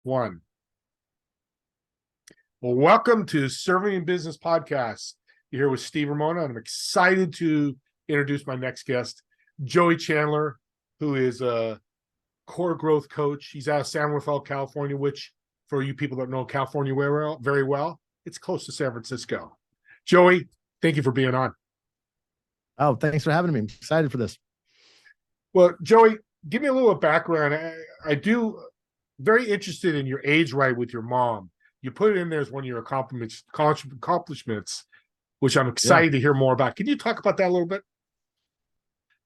One. Well, welcome to Serving in Business Podcast. You're here with Steve Ramona, and I'm excited to introduce my next guest, Joey Chandler, who is a core growth coach. He's out of San Rafael, California, which, for you people that know California very well, it's close to San Francisco. Joey, thank you for being on. Oh, thanks for having me. I'm excited for this. Well, Joey, give me a little background. I do very interested in your age ride with your mom. You put it in there as one of your accomplishments, which I'm excited to hear more about. Can you talk about that a little bit?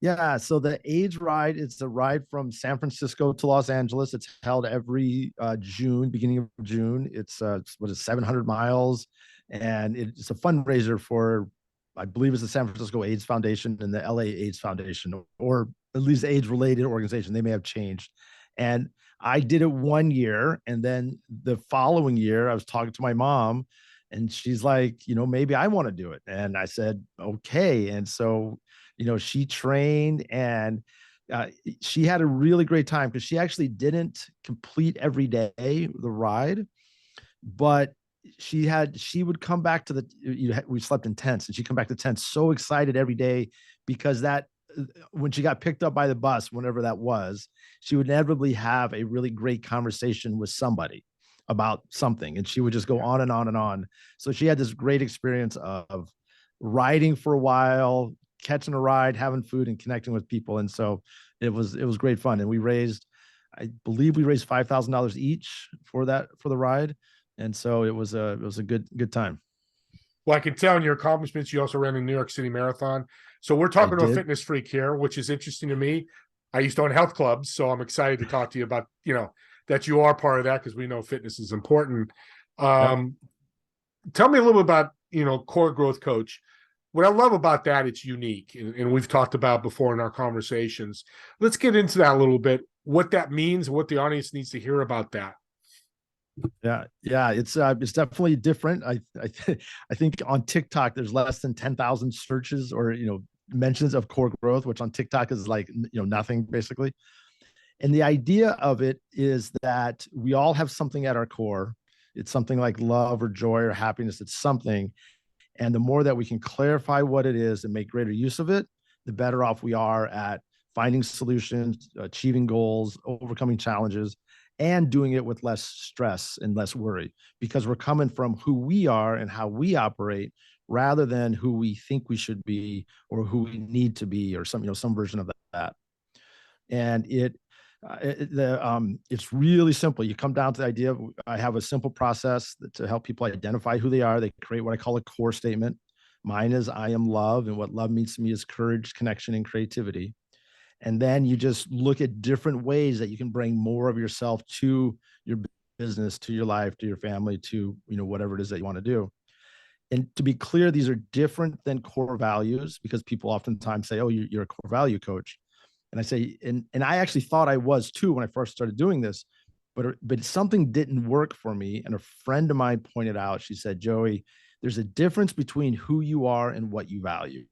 Yeah. So the age ride, it's a ride from San Francisco to Los Angeles. It's held every June, beginning of June. It's 700 miles, and it's a fundraiser for, I believe, it's the San Francisco AIDS Foundation and the LA AIDS Foundation, or at least AIDS-related organization. They may have changed. And I did it 1 year, and then the following year, I was talking to my mom, and she's like, maybe I want to do it. And I said, okay. And so, she trained, and she had a really great time because she actually didn't complete every day the ride, but she would come back to we slept in tents, and she'd come back to tents so excited every day, because when she got picked up by the bus, whenever that was, she would inevitably have a really great conversation with somebody about something. And she would just go on and on and on. So she had this great experience of riding for a while, catching a ride, having food, and connecting with people. And so it was great fun. And I believe we raised $5,000 each for the ride. And so it was a good time. Well, I can tell in your accomplishments, you also ran the New York City Marathon. So we're talking to a fitness freak here, which is interesting to me. I used to own health clubs, so I'm excited to talk to you about, that you are part of that, because we know fitness is important. Tell me a little bit about, core growth coach. What I love about that, it's unique, and we've talked about before in our conversations. Let's get into that a little bit, what that means, what the audience needs to hear about that. Yeah. It's definitely different. I think on TikTok there's less than 10,000 searches or mentions of core growth, which on TikTok is like nothing basically. And the idea of it is that we all have something at our core. It's something like love or joy or happiness. It's something, and the more that we can clarify what it is and make greater use of it, the better off we are at finding solutions, achieving goals, overcoming challenges, and doing it with less stress and less worry, because we're coming from who we are and how we operate, rather than who we think we should be or who we need to be, or some version of that. And it's really simple. You come down to the idea of, I have a simple process to help people identify who they are. They create what I call a core statement. Mine is, I am love, and what love means to me is courage, connection, and creativity. And then you just look at different ways that you can bring more of yourself to your business, to your life, to your family, to whatever it is that you want to do. And to be clear, these are different than core values, because people oftentimes say, oh, you're a core value coach. And I say, and I actually thought I was too when I first started doing this, but something didn't work for me. And a friend of mine pointed out, she said, Joey, there's a difference between who you are and what you value.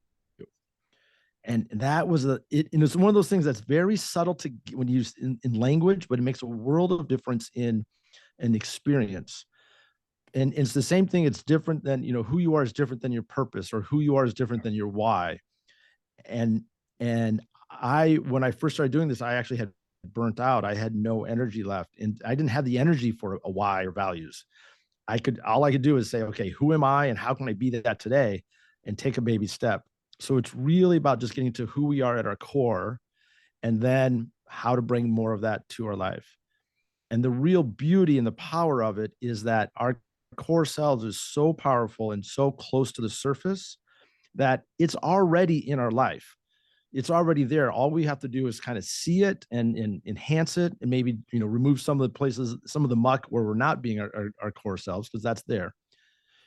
And that was and it's one of those things that's very subtle when used in language, but it makes a world of difference in an experience. And it's the same thing. It's different than, who you are is different than your purpose, or who you are is different than your why. And when I first started doing this, I actually had burnt out. I had no energy left, and I didn't have the energy for a why or values. All I could do is say, okay, who am I and how can I be that today, and take a baby step. So it's really about just getting to who we are at our core, and then how to bring more of that to our life. And the real beauty and the power of it is that our core selves is so powerful and so close to the surface that it's already in our life. It's already there. All we have to do is kind of see it and enhance it, and maybe remove some of the places, some of the muck where we're not being our core selves, because that's there.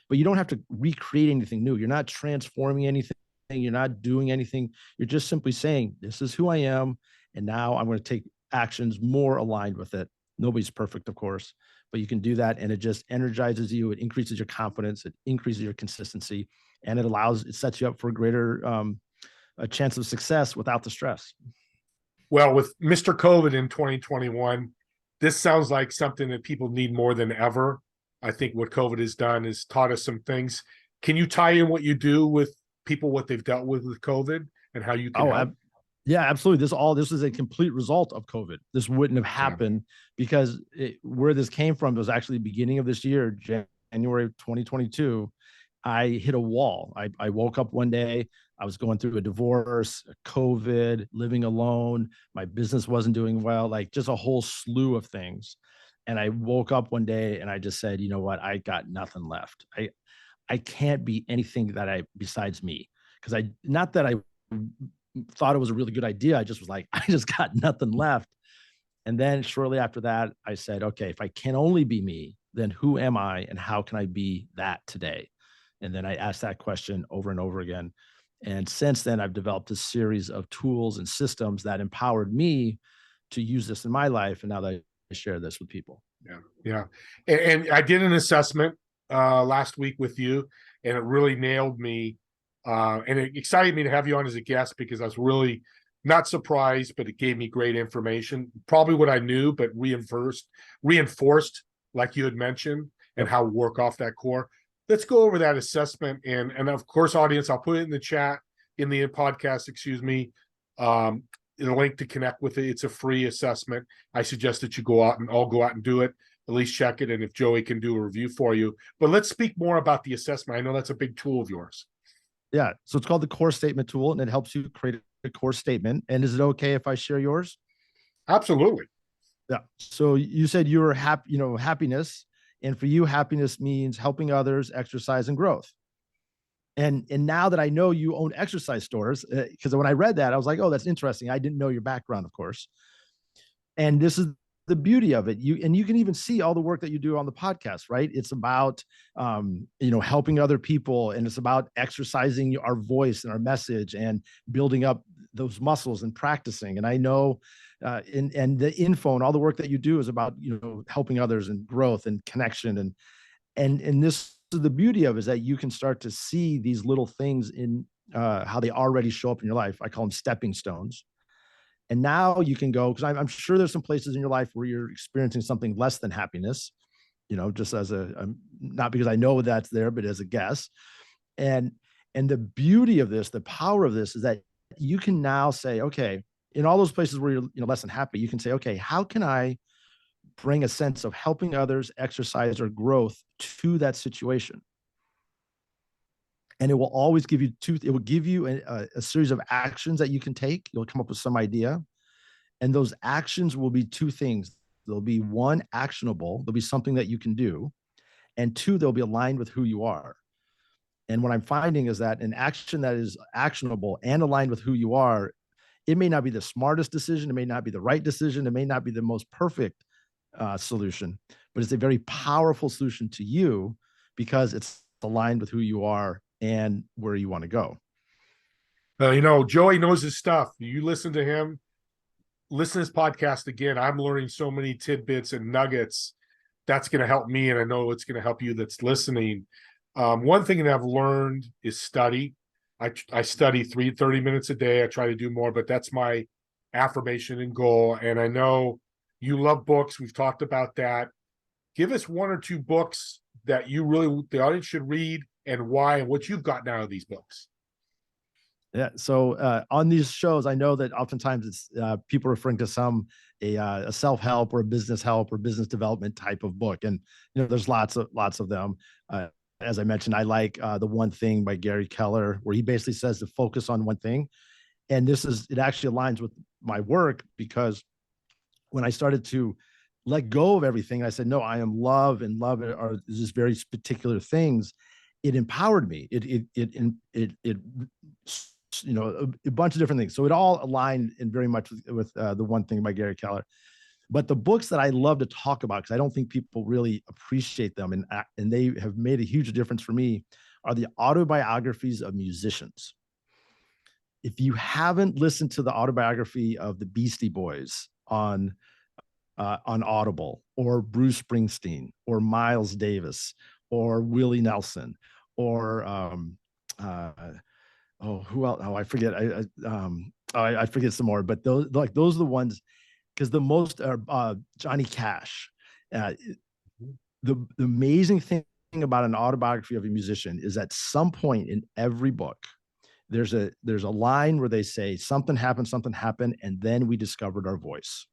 But you don't have to recreate anything new. You're not transforming anything. You're not doing anything. You're just simply saying, this is who I am, and now I'm going to take actions more aligned with it. Nobody's perfect, of course, but you can do that, and it just energizes you. It increases your confidence. It increases your consistency, and it sets you up for a greater a chance of success without the stress. Well, with Mr. COVID in 2021, this sounds like something that people need more than ever. I think what COVID has done is taught us some things. Can you tie in what you do with people, what they've dealt with COVID, and how you can Oh, help? yeah, absolutely. This is a complete result of COVID. This wouldn't have Yeah. happened because where this came from was actually the beginning of this year, January of 2022. I hit a wall. I woke up one day. I was going through a divorce, COVID, living alone. My business wasn't doing well, like just a whole slew of things. And I woke up one day and I just said, you know what? I got nothing left. I can't be anything that I besides me. Because I not that I thought it was a really good idea. I just was like, I just got nothing left. And then shortly after that, I said, okay, if I can only be me, then who am I and how can I be that today? And then I asked that question over and over again. And since then, I've developed a series of tools and systems that empowered me to use this in my life. And now that I share this with people. Yeah. Yeah. And I did an assessment last week with you, and it really nailed me. And it excited me to have you on as a guest because I was really not surprised, but it gave me great information. Probably what I knew, but reinforced, like you had mentioned, and how to work off that core. Let's go over that assessment. And of course, audience, I'll put it in the chat, in the podcast, excuse me. The link to connect with it. It's a free assessment. I suggest that you go out and all go out and do it. At least check it. And if Joey can do a review for you. But let's speak more about the assessment. I know that's a big tool of yours. Yeah. So it's called the core statement tool, and it helps you create a core statement. And is it okay if I share yours? Absolutely. Yeah. So you said you were happy, happiness. And for you, happiness means helping others, exercise, and growth. And now that I know you own exercise stores, because when I read that, I was like, oh, that's interesting. I didn't know your background, of course. And this is the beauty of it. You can even see all the work that you do on the podcast, right? It's about helping other people, and it's about exercising our voice and our message and building up those muscles and practicing. And I know and the info and all the work that you do is about helping others and growth and connection. And this is the beauty of it, is that you can start to see these little things in how they already show up in your life. I call them stepping stones. And now you can go, because I'm sure there's some places in your life where you're experiencing something less than happiness, just as not because I know that's there, but as a guess. And the beauty of this, the power of this, is that you can now say, okay, in all those places where you're less than happy, you can say, okay, how can I bring a sense of helping others, exercise, or growth to that situation? And it will always give you it will give you a series of actions that you can take. You'll come up with some idea. And those actions will be two things. There'll be one, actionable. There'll be something that you can do. And two, they'll be aligned with who you are. And what I'm finding is that an action that is actionable and aligned with who you are, it may not be the smartest decision. It may not be the right decision. It may not be the most perfect solution, but it's a very powerful solution to you because it's aligned with who you are and where you want to go. Joey knows his stuff. You listen to him, listen to this podcast again. I'm learning so many tidbits and nuggets. That's going to help me, and I know it's going to help you that's listening. One thing that I've learned is study. I study 30 minutes a day. I try to do more, but that's my affirmation and goal. And I know you love books. We've talked about that. Give us one or two books that the audience should read, and why, and what you've gotten out of these books. Yeah. So on these shows, I know that oftentimes it's people referring to a self-help or a business help or business development type of book, and there's lots of them. As I mentioned, I like The One Thing by Gary Keller, where he basically says to focus on one thing. And it actually aligns with my work, because when I started to let go of everything, I said, no, I am love, and love are just very particular things. It empowered me. It a bunch of different things. So it all aligned in very much with The One Thing by Gary Keller. But the books that I love to talk about, because I don't think people really appreciate them, and they have made a huge difference for me, are the autobiographies of musicians. If you haven't listened to the autobiography of the Beastie Boys on Audible, or Bruce Springsteen, or Miles Davis, or Willie Nelson, or who else? Oh, I forget. I forget some more. But those are the ones. because the most Johnny Cash. Uh, the amazing thing about an autobiography of a musician is at some point in every book, there's a line where they say something happened, and then we discovered our voice.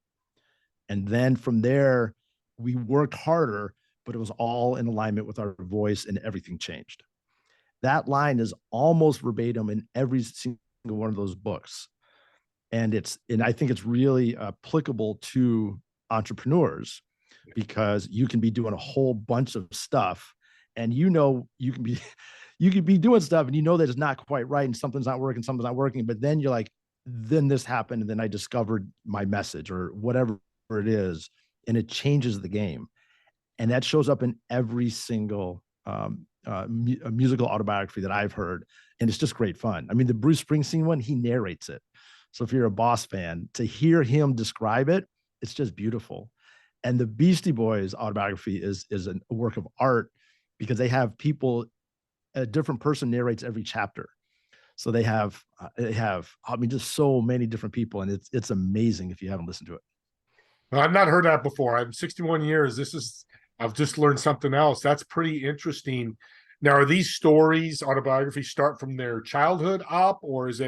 And then from there, we worked harder, but it was all in alignment with our voice and everything changed. That line is almost verbatim in every single one of those books. And I think it's really applicable to entrepreneurs because you can be doing a whole bunch of stuff and you can be doing stuff and that it's not quite right and something's not working, but then you're like, then this happened and then I discovered my message or whatever it is, and it changes the game. And that shows up in every single musical autobiography that I've heard, and it's just great fun. I mean, the Bruce Springsteen one, he narrates it. So if you're a Boss fan, to hear him describe it, it's just beautiful. And the Beastie Boys autobiography is a work of art because they have people, a different person narrates every chapter. So they have, I mean, just so many different people, and it's amazing if you haven't listened to it. I've not heard that before. I'm 61 years. I've just learned something else. That's pretty interesting. Now, are these stories, autobiographies, start from their childhood up, or does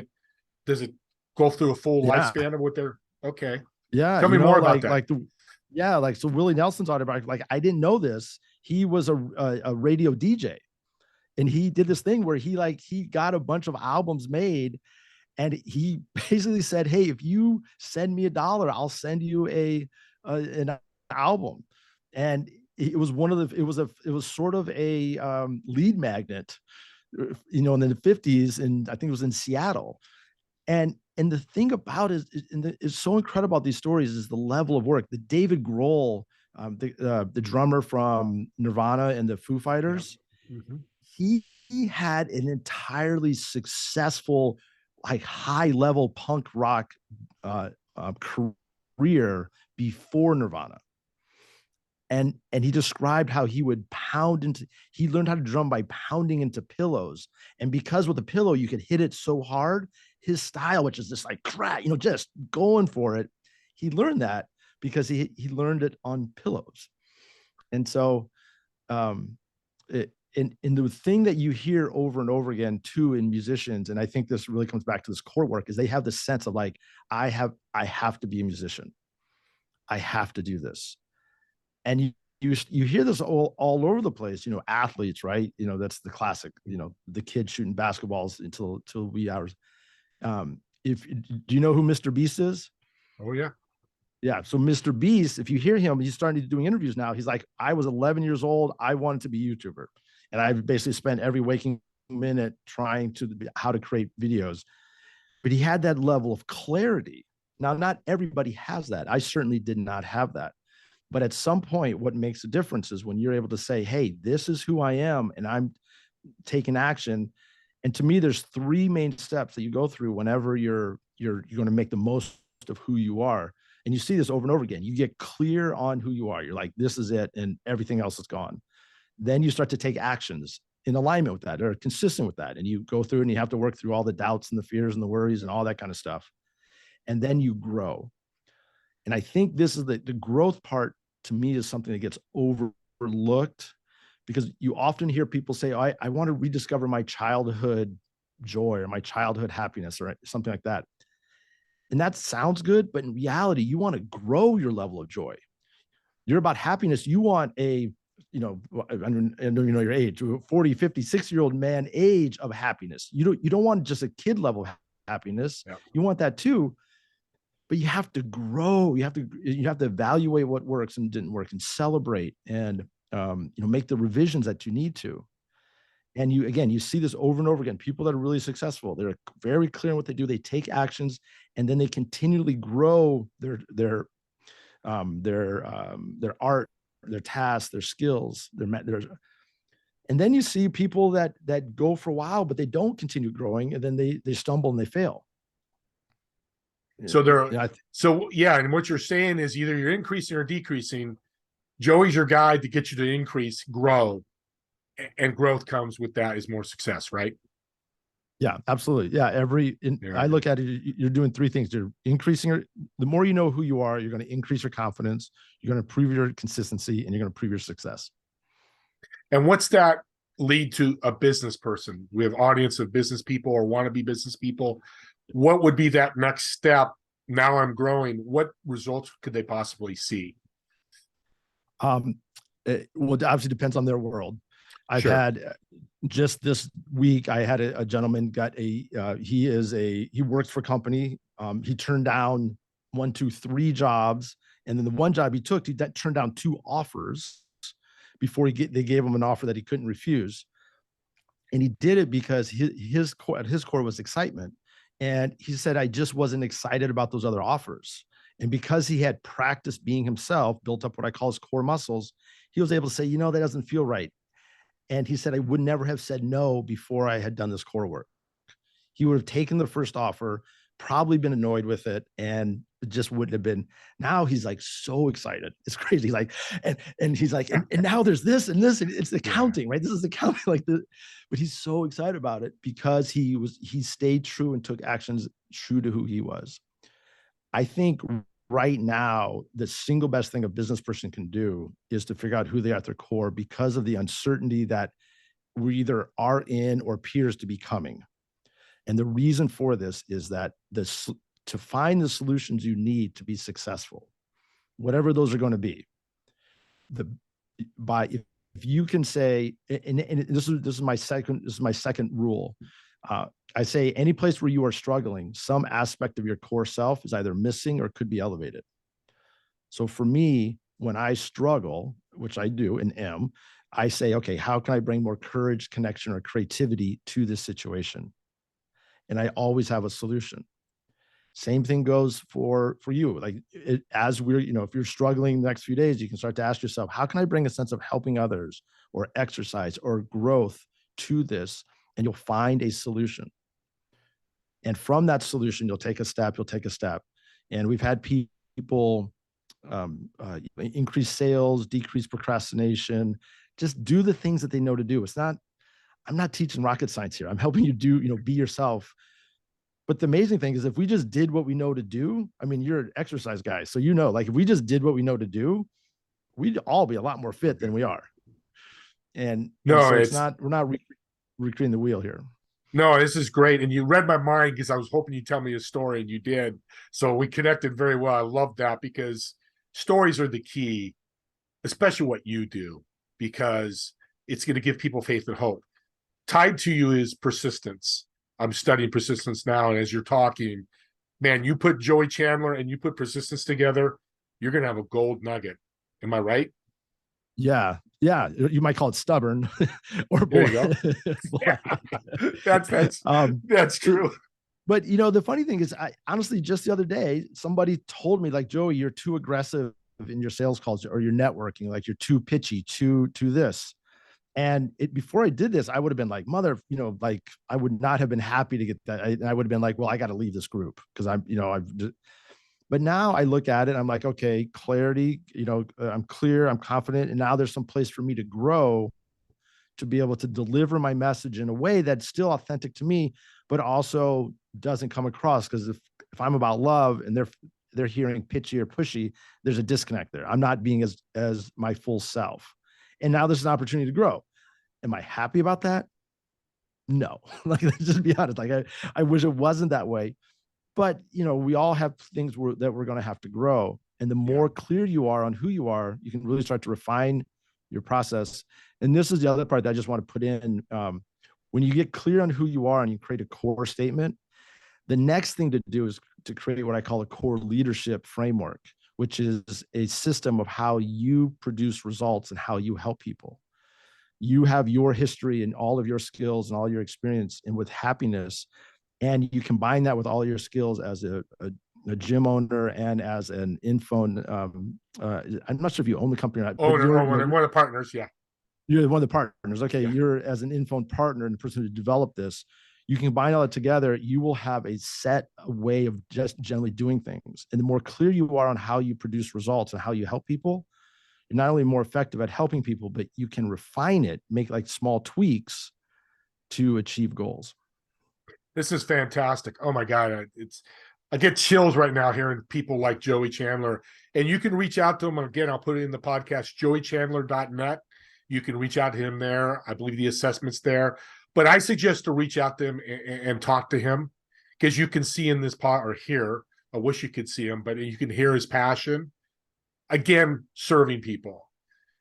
it go through a full lifespan of what they're okay? Yeah, Tell me more about that. So Willie Nelson's autobiography, like I didn't know this. He was a radio DJ, and he did this thing where he got a bunch of albums made, and he basically said, "Hey, if you send me $1, I'll send you an album." And it was it was sort of a lead magnet, in the 50s, and I think it was in Seattle. And the thing about it is so incredible about these stories is the level of work. The David Grohl, the drummer from Nirvana and the Foo Fighters, yeah. Mm-hmm. He had an entirely successful, like high level punk rock career before Nirvana. And he described how he would he learned how to drum by pounding into pillows. And because with a pillow, you could hit it so hard, his style, which is just like crack, just going for it. He learned that because he learned it on pillows. And so, in the thing that you hear over and over again too in musicians, and I think this really comes back to this core work, is they have this sense of like, I have to be a musician. I have to do this. And you hear this all over the place, athletes, right? That's the classic, the kid shooting basketballs until wee hours. Do you know who Mr. Beast is? Oh yeah. Yeah. So Mr. Beast, if you hear him, he's starting to doing interviews now. He's like, I was 11 years old. I wanted to be a YouTuber. And I've basically spent every waking minute trying how to create videos. But he had that level of clarity. Now, not everybody has that. I certainly did not have that. But at some point, what makes a difference is when you're able to say, hey, this is who I am, and I'm taking action. And to me, there's 3 main steps that you go through whenever you're going to make the most of who you are. And you see this over and over again. You get clear on who you are. You're like, this is it, and everything else is gone. Then you start to take actions in alignment with that or consistent with that. And you go through and you have to work through all the doubts and the fears and the worries and all that kind of stuff. And then you grow. And I think this is the growth part, to me, is something that gets overlooked because you often hear people say, oh, I want to rediscover my childhood joy or my childhood happiness or something like that. And that sounds good, but in reality, you want to grow your level of joy. You're about happiness. You want I know your age, 40, 50, 60-year-old man age of happiness. You don't want just a kid level happiness. Yeah. You want that too. But you have to grow. You have to evaluate what works and didn't work and celebrate and make the revisions that you need to. And you see this over and over again. People that are really successful, they're very clear on what they do. They take actions, and then they continually grow their art, their tasks, their skills, and then you see people that go for a while, but they don't continue growing, and then they stumble and they fail. So and what you're saying is either you're increasing or decreasing. Joey's your guide to get you to increase, grow, and growth comes with that is more success, right? Yeah, absolutely. Yeah. Yeah. I look at it, you're doing three things. You're increasing the more you know who you are, you're going to increase your confidence, you're going to improve your consistency, and you're going to improve your success. And what's that lead to a business person? We have audience of business people or want to be business people. What would be that next step? Now I'm growing. What results could they possibly see? Um, well, it obviously depends on their world. I've Sure. had just this week, I had a gentleman got he works for a company. He turned down one, two, three jobs. And then the one job he took, he turned down two offers before they gave him an offer that he couldn't refuse. And he did it because his core was excitement. And he said, I just wasn't excited about those other offers. And because he had practiced being himself, built up what I call his core muscles, he was able to say, that doesn't feel right. And he said, I would never have said no before I had done this core work. He would have taken the first offer, probably been annoyed with it, and it just wouldn't have been. Now he's like so excited. It's crazy. Like, and he's like, and now there's this and this, and it's accounting, right? This is accounting, like the, but he's so excited about it because he stayed true and took actions true to who he was. I think right now, the single best thing a business person can do is to figure out who they are at their core because of the uncertainty that we either are in or appears to be coming. And the reason for this is that to find the solutions you need to be successful, whatever those are going to be, if you can say, and this is my second rule. I say any place where you are struggling, some aspect of your core self is either missing or could be elevated. So for me, when I struggle, which I do and am, I say, okay, how can I bring more courage, connection, or creativity to this situation? And I always have a solution. Same thing goes for you. Like as we're, if you're struggling the next few days, you can start to ask yourself, how can I bring a sense of helping others or exercise or growth to this? And you'll find a solution. And from that solution, you'll take a step. And we've had people increase sales, decrease procrastination, just do the things that they know to do. I'm not teaching rocket science here. I'm helping you be yourself. But the amazing thing is if we just did what we know to do, I mean, you're an exercise guy. So, like if we just did what we know to do, we'd all be a lot more fit than we are. And No, so it's we're not recreating the wheel here. no, this is great. And you read my mind because I was hoping you'd tell me a story and you did. So we connected very well. I love that because stories are the key, especially what you do, because it's going to give people faith and hope. Tied to you is persistence. I'm studying persistence now. And as you're talking, man, you put Joey Chandler and you put persistence together, you're going to have a gold nugget. Am I right? Yeah. Yeah. You might call it stubborn or there you go. Yeah. That's true. But the funny thing is, I honestly, just the other day, somebody told me, like, Joey, you're too aggressive in your sales calls or your networking, like you're too pitchy, too this. And before I did this, I would have been like, like I would not have been happy to get that. I would have been like, well, I got to leave this group because but now I look at it, I'm like, okay, clarity, I'm clear, I'm confident. And now there's some place for me to grow, to be able to deliver my message in a way that's still authentic to me, but also doesn't come across. Because if I'm about love and they're hearing pitchy or pushy, there's a disconnect there. I'm not being as my full self. And now there's an opportunity to grow. Am I happy about that? No. Like, let's just be honest. Like, I wish it wasn't that way. But, we all have things that we're going to have to grow. And the more clear you are on who you are, you can really start to refine your process. And this is the other part that I just want to put in. When you get clear on who you are and you create a core statement, the next thing to do is to create what I call a core leadership framework, which is a system of how you produce results and how you help people. You have your history and all of your skills and all your experience and with happiness. And you combine that with all your skills as a gym owner and as an info. I'm not sure if you own the company or not. Owner, one of the partners, yeah. You're one of the partners. Okay, yeah. You're as an info partner and the person who developed this. You can combine all that together. You will have a set way of just generally doing things. And the more clear you are on how you produce results and how you help people, you're not only more effective at helping people, but you can refine it, make like small tweaks to achieve goals. This is fantastic. Oh my God. I get chills right now hearing people like Joey Chandler. And you can reach out to him. Again, I'll put it in the podcast, joeychandler.net. You can reach out to him there. I believe the assessment's there. But I suggest to reach out to him and talk to him, because you can see in this pod, or hear, I wish you could see him, but you can hear his passion. Again, serving people.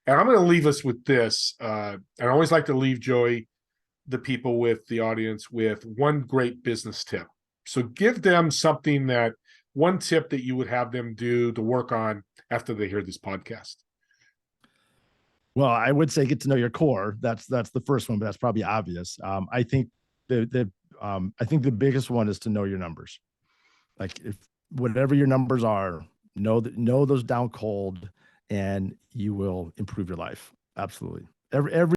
And I'm going to leave us with this. And I always like to leave Joey, the people with the audience, with one great business tip. So give them something, that one tip that you would have them do to work on after they hear this podcast. Well, I would say get to know your core. That's the first one, but that's probably obvious. I think I think the biggest one is to know your numbers. Like, if whatever your numbers are, know those down cold, and you will improve your life. Absolutely. Every